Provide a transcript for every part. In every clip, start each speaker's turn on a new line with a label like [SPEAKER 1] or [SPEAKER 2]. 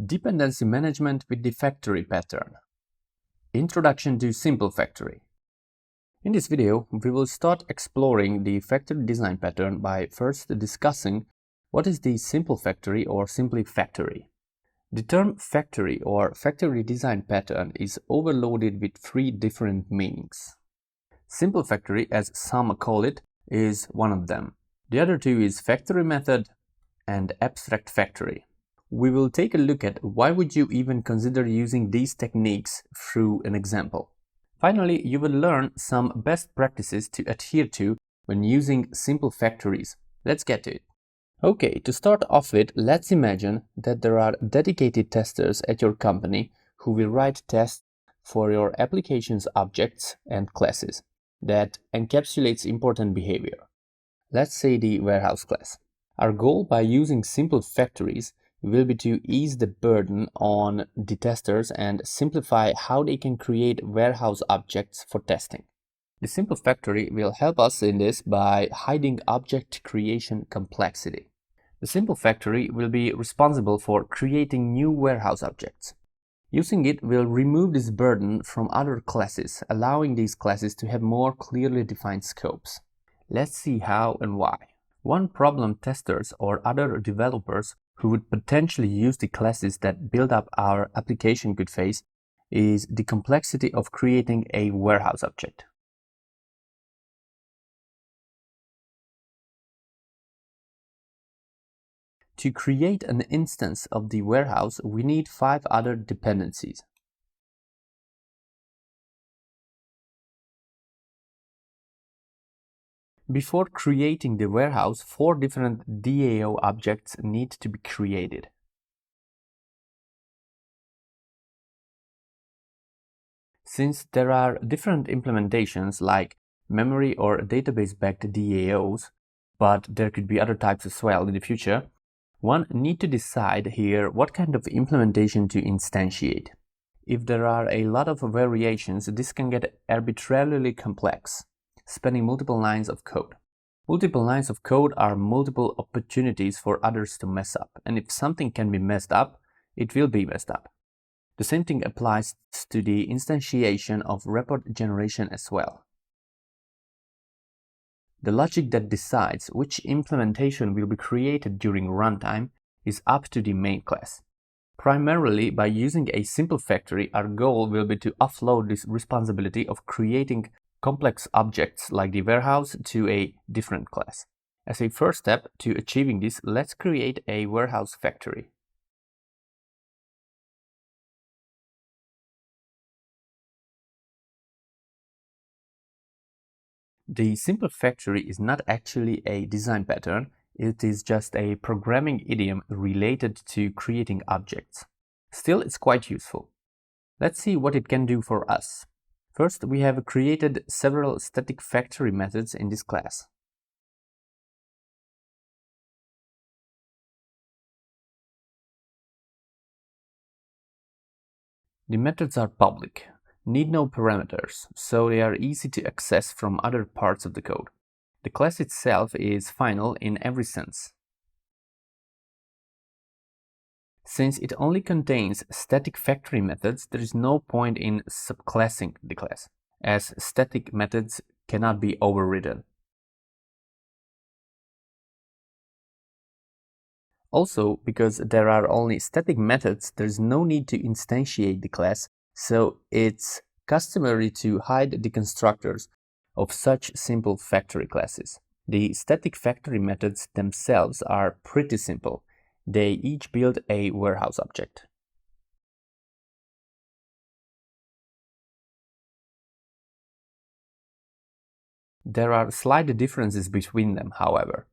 [SPEAKER 1] Dependency management with the factory pattern. Introduction to Simple Factory. In this video, we will start exploring the factory design pattern by first discussing what is the simple factory or simply factory. The term factory or factory design pattern is overloaded with three different meanings. Simple factory, as some call it, is one of them. The other two is factory method and abstract factory. We will take a look at why would you even consider using these techniques through an example. Finally, you will learn some best practices to adhere to when using simple factories. Let's get to it. Okay, to start off with, let's imagine that there are dedicated testers at your company who will write tests for your application's objects and classes that encapsulates important behavior. Let's say the warehouse class. Our goal by using simple factories will be to ease the burden on the testers and simplify how they can create warehouse objects for testing. The simple factory will help us in this by hiding object creation complexity. The simple factory will be responsible for creating new warehouse objects. Using it will remove this burden from other classes, allowing these classes to have more clearly defined scopes. Let's see how and why. One problem testers or other developers who would potentially use the classes that build up our application could face is the complexity of creating a warehouse object. To create an instance of the warehouse, we need 5 other dependencies. Before creating the warehouse, 4 different DAO objects need to be created. Since there are different implementations like memory or database-backed DAOs, but there could be other types as well in the future, one need to decide here what kind of implementation to instantiate. If there are a lot of variations, this can get arbitrarily complex, spanning multiple lines of code. Multiple lines of code are multiple opportunities for others to mess up, and if something can be messed up, it will be messed up. The same thing applies to the instantiation of report generation as well. The logic that decides which implementation will be created during runtime is up to the main class. Primarily, by using a simple factory, our goal will be to offload this responsibility of creating complex objects like the warehouse to a different class. As a first step to achieving this, let's create a warehouse factory. The simple factory is not actually a design pattern, it is just a programming idiom related to creating objects. Still, it's quite useful. Let's see what it can do for us. First, we have created several static factory methods in this class. The methods are public, need no parameters, so they are easy to access from other parts of the code. The class itself is final in every sense. Since it only contains static factory methods, there is no point in subclassing the class, as static methods cannot be overridden. Also, because there are only static methods, there is no need to instantiate the class, so it's customary to hide the constructors of such simple factory classes. The static factory methods themselves are pretty simple. They each build a warehouse object. There are slight differences between them, however.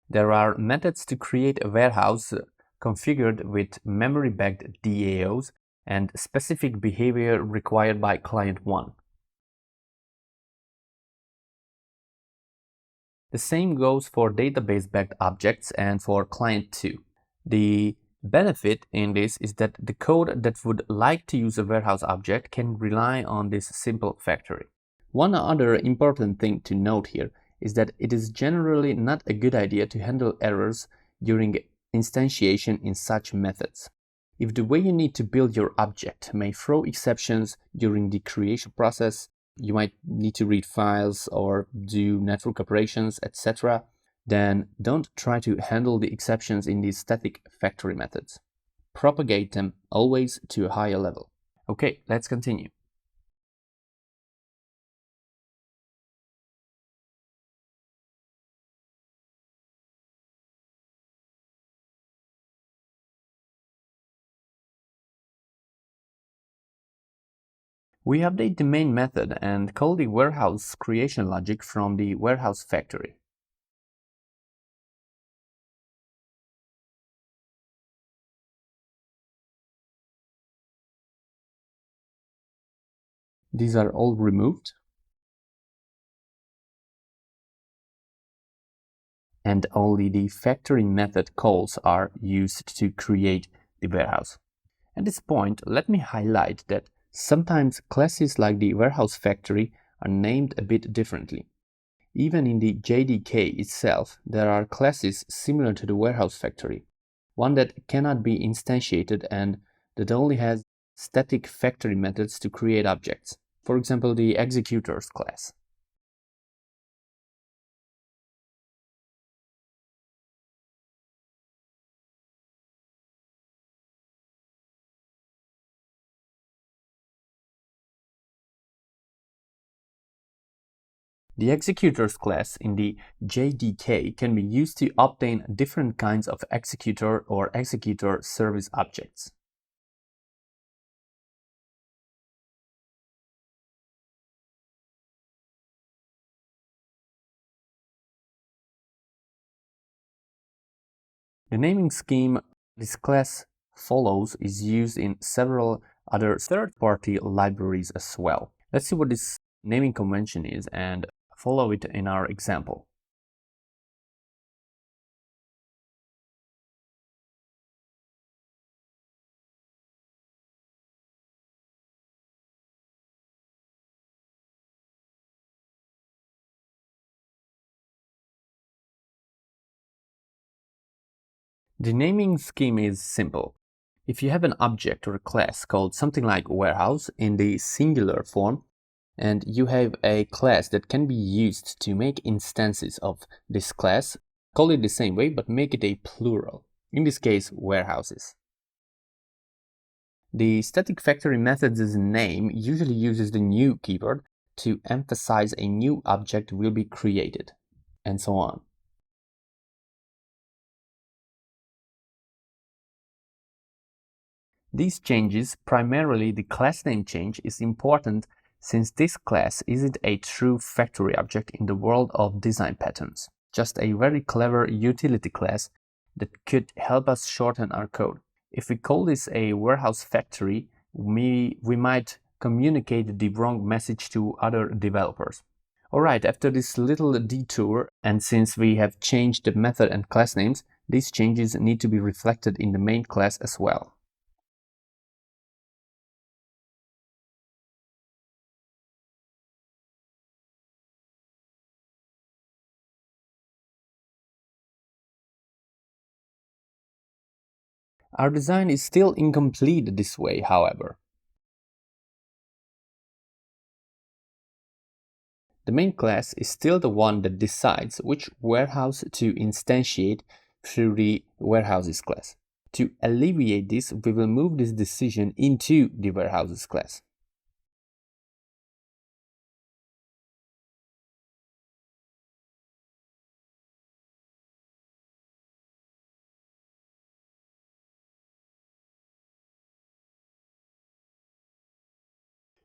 [SPEAKER 1] There are methods to create a warehouse configured with memory-backed DAOs and specific behavior required by client 1. The same goes for database-backed objects and for client 2. The benefit in this is that the code that would like to use a warehouse object can rely on this simple factory. One other important thing to note here is that it is generally not a good idea to handle errors during instantiation in such methods. If the way you need to build your object may throw exceptions during the creation process, you might need to read files or do network operations, etc., then don't try to handle the exceptions in these static factory methods. Propagate them always to a higher level. Okay, let's continue. We update the main method and call the warehouse creation logic from the warehouse factory. These are all removed. And only the factory method calls are used to create the warehouse. At this point, let me highlight that sometimes classes like the warehouse factory are named a bit differently. Even in the JDK itself, there are classes similar to the warehouse factory, one that cannot be instantiated and that only has static factory methods to create objects. For example, the executors class. The executors class in the JDK can be used to obtain different kinds of executor or executor service objects. The naming scheme this class follows is used in several other third-party libraries as well. Let's see what this naming convention is and follow it in our example. The naming scheme is simple. If you have an object or a class called something like warehouse in the singular form, and you have a class that can be used to make instances of this class, call it the same way but make it a plural, in this case warehouses. The static factory method's name usually uses the new keyword to emphasize a new object will be created, and so on. These changes, primarily the class name change, is important since this class isn't a true factory object in the world of design patterns, just a very clever utility class that could help us shorten our code. If we call this a warehouse factory, we might communicate the wrong message to other developers. Alright, after this little detour, and since we have changed the method and class names, these changes need to be reflected in the main class as well. Our design is still incomplete this way, however. The main class is still the one that decides which warehouse to instantiate through the warehouses class. To alleviate this, we will move this decision into the warehouses class.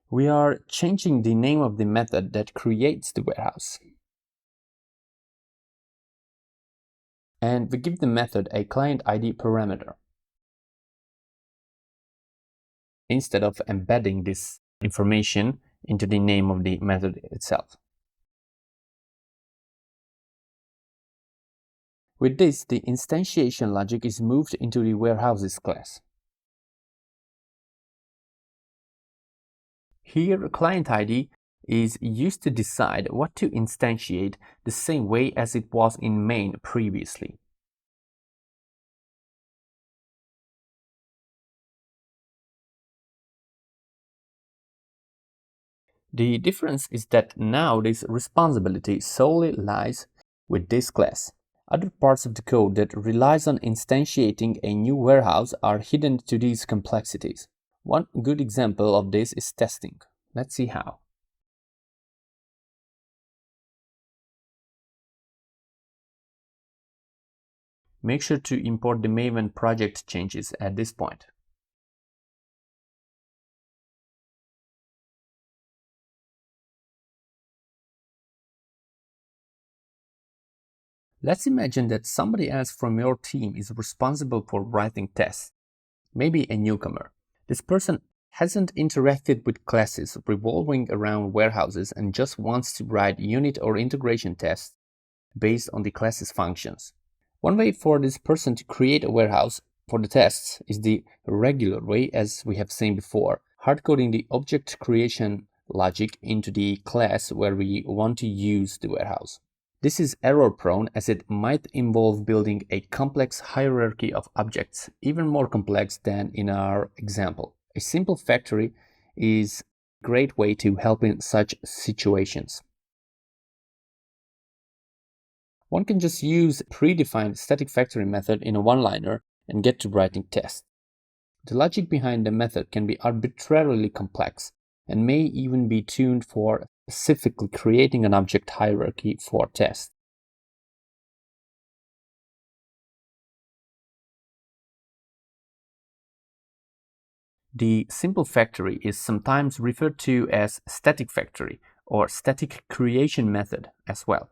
[SPEAKER 1] We are changing the name of the method that creates the warehouse. And we give the method a client ID parameter, instead of embedding this information into the name of the method itself. With this, the instantiation logic is moved into the warehouses class. Here, client ID is used to decide what to instantiate the same way as it was in main previously. The difference is that now this responsibility solely lies with this class. Other parts of the code that relies on instantiating a new warehouse are hidden to these complexities. One good example of this is testing. Let's see how. Make sure to import the Maven project changes at this point. Let's imagine that somebody else from your team is responsible for writing tests, maybe a newcomer. This person hasn't interacted with classes revolving around warehouses and just wants to write unit or integration tests based on the class's functions. One way for this person to create a warehouse for the tests is the regular way, as we have seen before, hardcoding the object creation logic into the class where we want to use the warehouse. This is error-prone as it might involve building a complex hierarchy of objects, even more complex than in our example. A simple factory is a great way to help in such situations. One can just use a predefined static factory method in a one-liner and get to writing tests. The logic behind the method can be arbitrarily complex and may even be tuned for specifically creating an object hierarchy for tests. The simple factory is sometimes referred to as static factory or static creation method as well.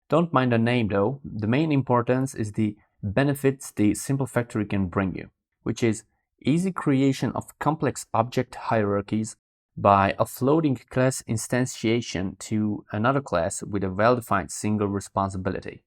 [SPEAKER 1] Don't mind the name though, the main importance is the benefits the simple factory can bring you, which is easy creation of complex object hierarchies by offloading class instantiation to another class with a well-defined single responsibility.